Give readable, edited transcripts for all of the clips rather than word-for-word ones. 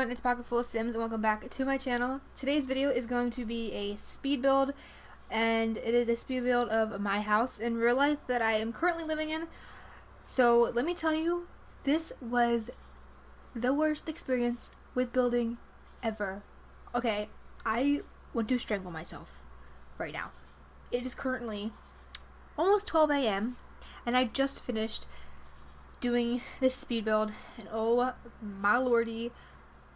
everyone, it's PocketFullOfSims and welcome back to my channel. Today's video is going to be a speed build, and it is a speed build of my house in real life that I am currently living in. So let me tell you, this was the worst experience with building ever. Okay, I want to strangle myself right now. It is currently almost 12 a.m. and I just finished doing this speed build, and oh my lordy,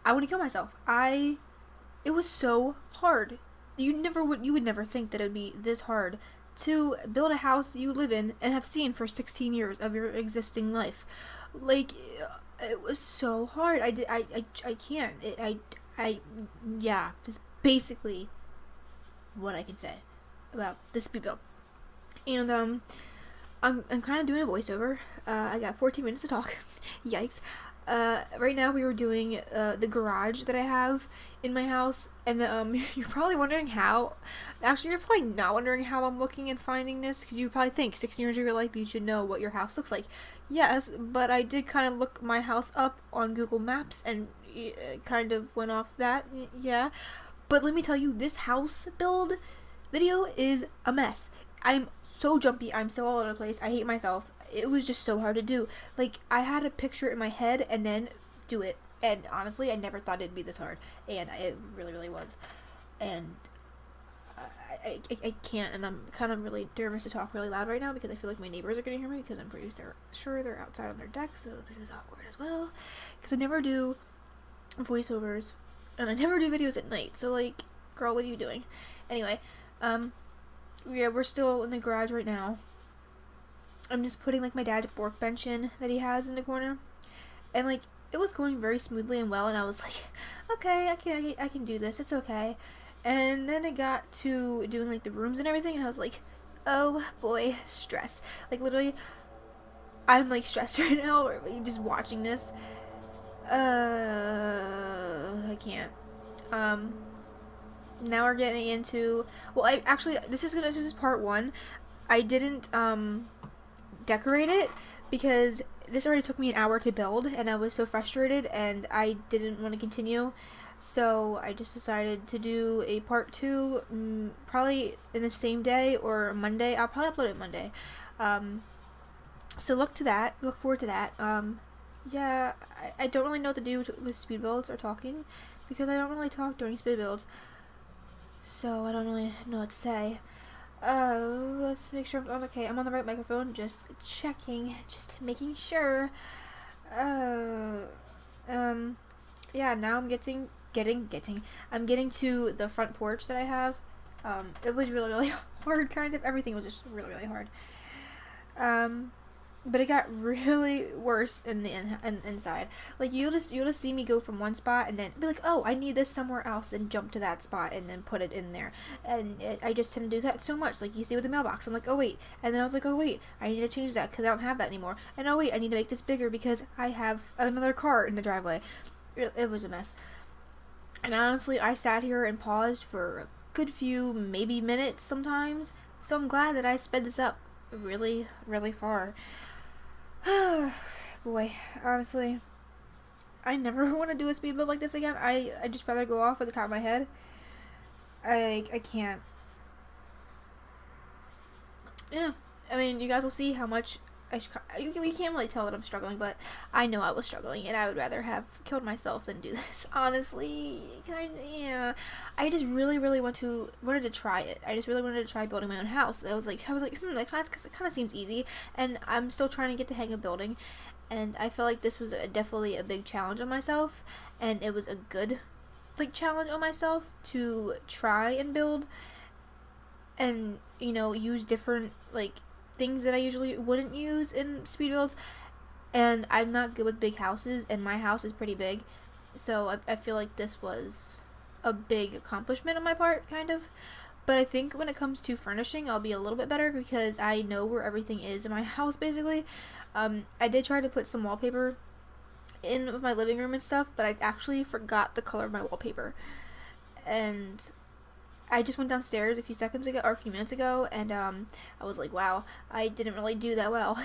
I want to kill myself. It was so hard. You would never think that it would be this hard to build a house that you live in and have seen for 16 years of your existing life. Like, it was so hard. I can't. Yeah, that's basically what I can say about this speed build. And I'm kind of doing a voiceover. I got 14 minutes to talk. Yikes. Right now we were doing the garage that I have in my house, and you're probably wondering how. Actually, you're probably not wondering how I'm looking and finding this, because you probably think 16 years of your life you should know what your house looks like. Yes, but I did kind of look my house up on Google Maps, and it kind of went off that. Yeah, but let me tell you, this house build video is a mess. I'm so jumpy, I'm so all over the place, I hate myself. It was just so hard to do. Like, I had a picture in my head and then do it, and honestly I never thought it'd be this hard, and it really was. And I can't, and I'm kind of really nervous to talk really loud right now because I feel like my neighbors are gonna hear me, because I'm pretty sure they're outside on their deck, so this is awkward as well, because I never do voiceovers and I never do videos at night, so like, girl, what are you doing? Anyway, yeah, we're still in the garage right now. I'm just putting like my dad's workbench in that he has in the corner, and like, it was going very smoothly and well, and I was like, okay, I can do this, it's okay. And then it got to doing like the rooms and everything, and I was like, oh boy, stress. Like, literally, I'm like stressed right now, or just watching this. I can't. Now we're getting into, well, this is part one. I didn't decorate it because this already took me an hour to build, and I was so frustrated and I didn't want to continue, so I just decided to do a part two, probably in the same day or Monday. I'll probably upload it Monday, so look forward to that. Yeah, I don't really know what to do with speed builds or talking, because I don't really talk during speed builds, so I don't really know what to say. Let's make sure I'm okay. I'm on the right microphone, just checking, just making sure. Yeah, now I'm getting to the front porch that I have. It was really hard, kind of. Everything was just really hard. But it got really worse in the inside. Like, you'll just see me go from one spot and then be like, oh, I need this somewhere else, and jump to that spot and then put it in there. And I just tend to do that so much. Like, you see with the mailbox, I'm like, oh wait, and then I was like, oh wait, I need to change that because I don't have that anymore. And oh wait, I need to make this bigger because I have another car in the driveway. It was a mess. And honestly, I sat here and paused for a good few, maybe minutes sometimes. So I'm glad that I sped this up really far. Boy, honestly, I never want to do a speed build like this again. I just rather go off at the top of my head. I can't. Yeah, I mean, you guys will see how much you can't really tell that I'm struggling, but I know I was struggling, and I would rather have killed myself than do this. Honestly, yeah. I just really wanted to try it. I just really wanted to try building my own house. I was like, that kind of seems easy, and I'm still trying to get the hang of building. And I felt like this was definitely a big challenge on myself, and it was a good challenge on myself to try and build, and use different things that I usually wouldn't use in speed builds. And I'm not good with big houses, and my house is pretty big, so I feel like this was a big accomplishment on my part, kind of. But I think when it comes to furnishing, I'll be a little bit better because I know where everything is in my house, basically. I did try to put some wallpaper in my living room and stuff, but I actually forgot the color of my wallpaper, and I just went downstairs a few minutes ago, and I was like, wow, I didn't really do that well.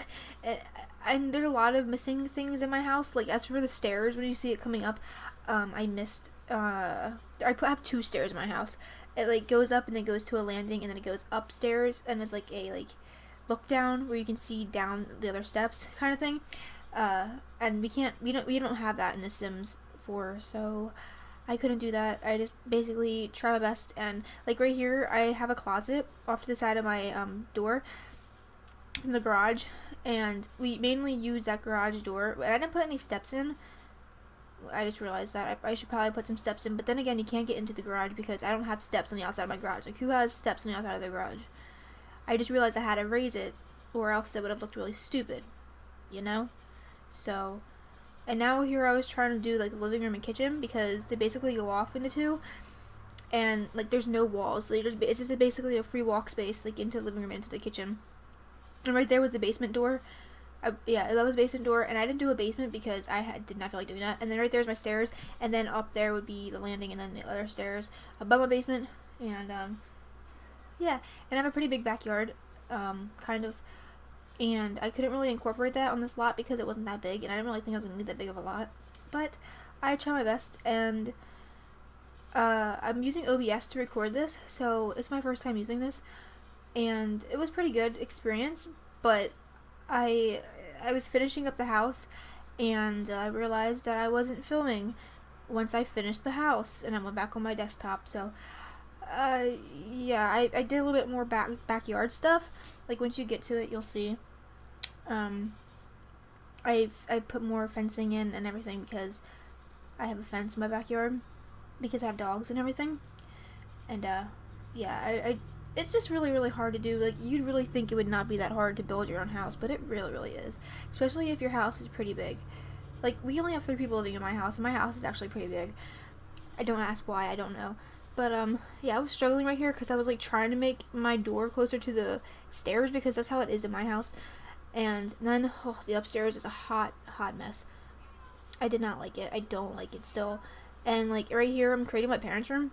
And there's a lot of missing things in my house. Like, as for the stairs, when you see it coming up, I missed, I have 2 stairs in my house. It like goes up and then goes to a landing, and then it goes upstairs, and there's like a look down where you can see down the other steps kind of thing. And we don't have that in The Sims 4, so I couldn't do that. I just basically try my best, and like right here I have a closet off to the side of my door from the garage, and we mainly use that garage door. I didn't put any steps in. I just realized that I should probably put some steps in, but then again, you can't get into the garage because I don't have steps on the outside of my garage. Like, who has steps on the outside of their garage? I just realized I had to raise it, or else it would have looked really stupid, you know? So, and now here I was trying to do like the living room and kitchen, because they basically go off into 2, and like there's no walls, so it's just basically a free walk space like into the living room, into the kitchen. And right there was the basement door. Yeah, that was the basement door, and I didn't do a basement because I did not feel like doing that. And then right there's my stairs, and then up there would be the landing, and then the other stairs above my basement. And yeah, and I have a pretty big backyard, kind of, and I couldn't really incorporate that on this lot because it wasn't that big, and I didn't really think I was gonna need that big of a lot. But I tried my best, and I'm using OBS to record this, so it's my first time using this, and it was pretty good experience. But I was finishing up the house, and I realized that I wasn't filming once I finished the house, and I went back on my desktop. So yeah, I did a little bit more backyard stuff. Like, once you get to it, you'll see. I put more fencing in and everything because I have a fence in my backyard because I have dogs and everything. And yeah, it's just really, really hard to do. Like, you'd really think it would not be that hard to build your own house, but it really, really is. Especially if your house is pretty big. Like, we only have 3 people living in my house, and my house is actually pretty big. I don't ask why, I don't know. But, yeah, I was struggling right here because I was, like, trying to make my door closer to the stairs because that's how it is in my house. And then, oh, the upstairs is a hot, hot mess. I did not like it. I don't like it still. And, like, right here, I'm creating my parents' room.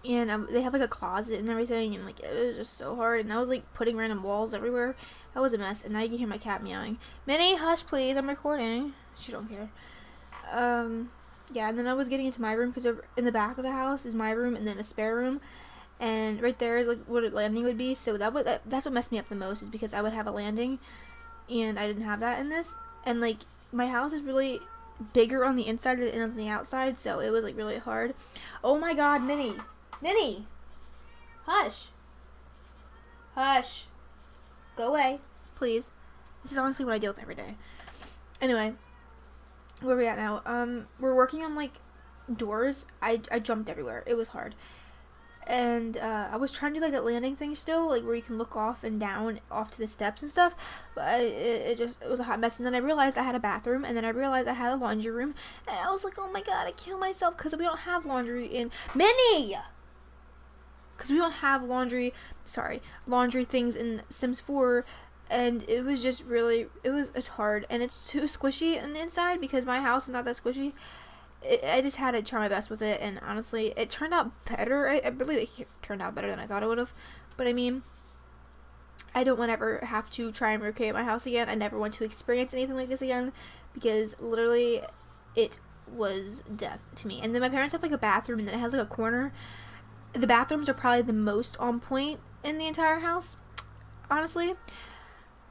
And they have like a closet and everything, and like it was just so hard, and I was like putting random walls everywhere. That was a mess. And now you can hear my cat meowing. Minnie, hush please, I'm recording. She don't care. Yeah, and then I was getting into my room because in the back of the house is my room and then a spare room, and right there is like what a landing would be. So that's what messed me up the most, is because I would have a landing and I didn't have that in this. And like my house is really bigger on the inside than on the outside, so it was like really hard. Oh my god, Minnie! Minnie! Hush! Hush! Go away, please. This is honestly what I deal with every day. Anyway, where are we at now? We're working on like doors. I jumped everywhere. It was hard. And I was trying to do like that landing thing still, like where you can look off and down off to the steps and stuff, but it was a hot mess. And then I realized I had a bathroom, and then I realized I had a laundry room, and I was like, oh my god, I killed myself because we don't have laundry in Minnie! Because we don't have laundry things in Sims 4, and it was just really, it's hard, and it's too squishy on the inside because my house is not that squishy. I just had to try my best with it, and honestly, it turned out better. I believe it turned out better than I thought it would have, but I mean, I don't want to ever have to try and recreate my house again. I never want to experience anything like this again, because literally, it was death to me. And then my parents have like a bathroom, and then it has like a corner. The bathrooms are probably the most on point in the entire house, honestly.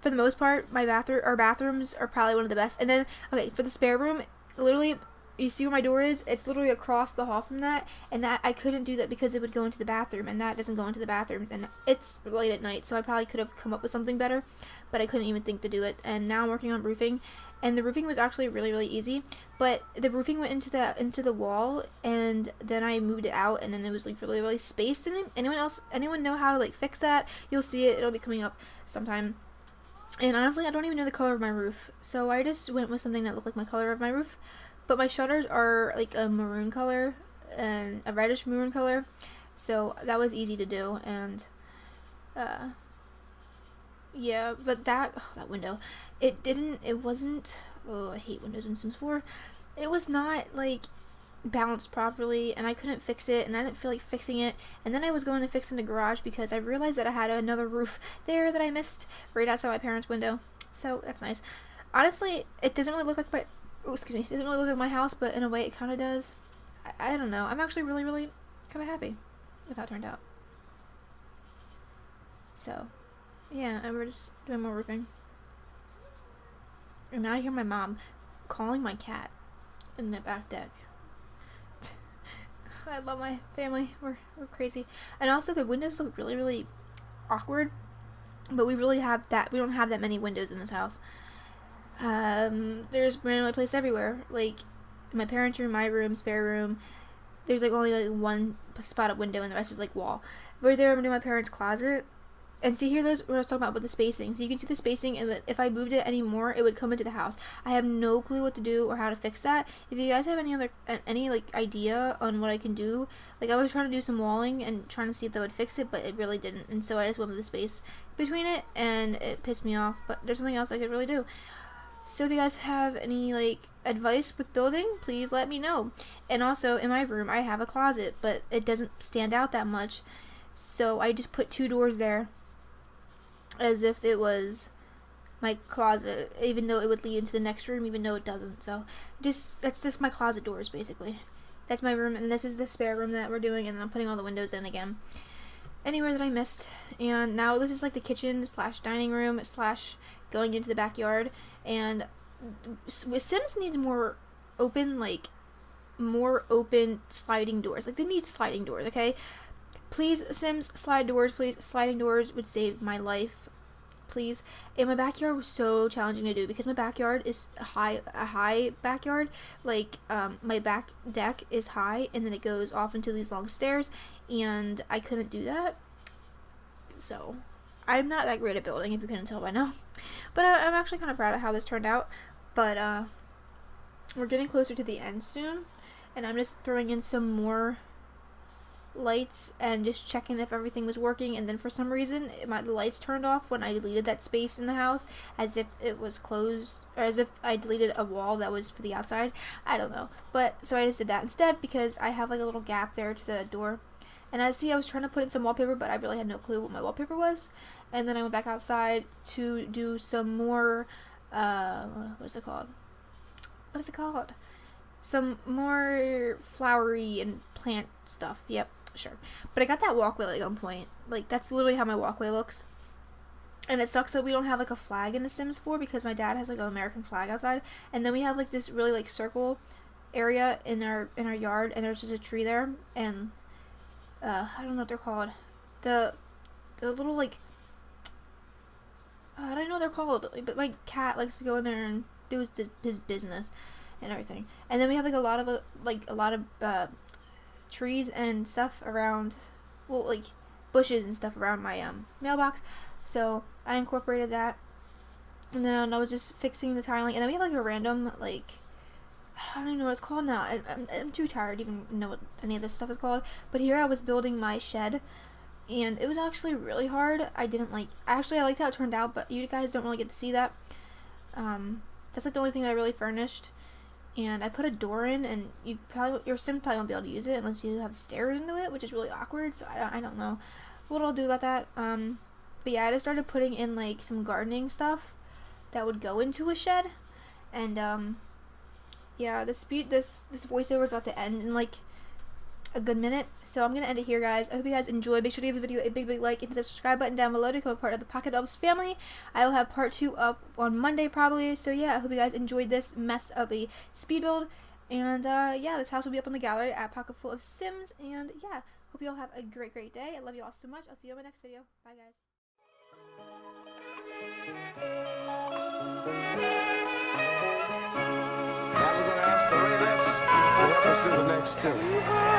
For the most part, our bathrooms are probably one of the best. And then, okay, for the spare room, literally, you see where my door is? It's literally across the hall from that, and that I couldn't do that because it would go into the bathroom, and that doesn't go into the bathroom, and it's late at night, so I probably could have come up with something better, but I couldn't even think to do it. And now I'm working on roofing, and the roofing was actually really, really easy, but the roofing went into the wall, and then I moved it out, and then it was like really, really spaced in it. Anyone know how to like fix that? You'll see it. It'll be coming up sometime. And honestly, I don't even know the color of my roof, so I just went with something that looked like my color of my roof. But my shutters are like a maroon color and a reddish maroon color, so that was easy to do. And yeah, but that window, I hate windows in Sims 4. It was not like balanced properly, and I couldn't fix it, and I didn't feel like fixing it. And then I was going to fix in the garage because I realized that I had another roof there that I missed right outside my parents' window, so that's nice. Honestly, it doesn't really look like Oh, excuse me. It doesn't really look like my house, but in a way it kind of does. I don't know. I'm actually really, really kind of happy with how it turned out. So, yeah, and we're just doing more roofing. And now I hear my mom calling my cat in the back deck. I love my family. We're crazy. And also the windows look really, really awkward. But we don't have that many windows in this house. There's randomly placed everywhere. Like my parents' room, my room, spare room. There's like only like one spot of window and the rest is like wall. Right there I'm doing my parents' closet. And see here, those what I was talking about with the spacing. So you can see the spacing, and if I moved it anymore, it would come into the house. I have no clue what to do or how to fix that. If you guys have any like idea on what I can do, like I was trying to do some walling and trying to see if that would fix it, but it really didn't. And so I just went with the space between it, and it pissed me off. But there's something else I could really do. So if you guys have any like advice with building, please let me know. And also in my room, I have a closet, but it doesn't stand out that much, so I just put 2 doors there, as if it was my closet, even though it would lead into the next room, even though it doesn't. So that's just my closet doors, basically. That's my room, and this is the spare room that we're doing, and then I'm putting all the windows in again. Anywhere that I missed. And now this is like the kitchen / dining room / going into the backyard. And Sims needs more open sliding doors. Like, they need sliding doors, okay? Please, Sims, slide doors, please. Sliding doors would save my life, please. And my backyard was so challenging to do because my backyard is a high backyard. Like, my back deck is high, and then it goes off into these long stairs, and I couldn't do that. So, I'm not that great at building, if you couldn't tell by now. But I'm actually kind of proud of how this turned out. But, we're getting closer to the end soon, and I'm just throwing in some more lights and just checking if everything was working. And then for some reason the lights turned off when I deleted that space in the house, as if it was closed, or as if I deleted a wall that was for the outside. I don't know, but so I just did that instead because I have like a little gap there to the door. And I was trying to put in some wallpaper, but I really had no clue what my wallpaper was. And then I went back outside to do some more what's it called some more flowery and plant stuff. Yep, sure. But I got that walkway like on point. Like, that's literally how my walkway looks. And it sucks that we don't have like a flag in the Sims 4 because my dad has like an American flag outside. And then we have like this really like circle area in our yard, and there's just a tree there. And I don't know what they're called. The little like I don't know what they're called. But my cat likes to go in there and do his business and everything. And then we have like a lot of trees and stuff around, well, like bushes and stuff around my mailbox. So I incorporated that, and then I was just fixing the tiling. And then we have like a random like, I don't even know what it's called now. I'm too tired to even know what any of this stuff is called. But here I was building my shed, and it was actually really hard. I liked how it turned out, but you guys don't really get to see that. That's like the only thing that I really furnished. And I put a door in, and your Sim probably won't be able to use it unless you have stairs into it, which is really awkward. So I don't know what I'll do about that. But yeah, I just started putting in like some gardening stuff that would go into a shed. And yeah, this voiceover is about to end in like a good minute, so I'm gonna end it here, guys. I hope you guys enjoyed. Make sure to give the video a big like and hit the subscribe button down below to become a part of the PocketFullOfs family. I will have part 2 up on Monday probably. So yeah, I hope you guys enjoyed this mess of a speed build. And yeah, this house will be up on the gallery at PocketFullOfSims. And yeah, hope you all have a great day. I love you all so much. I'll see you in my next video. Bye, guys. Now we're gonna ask the ladies to help us do the next 2.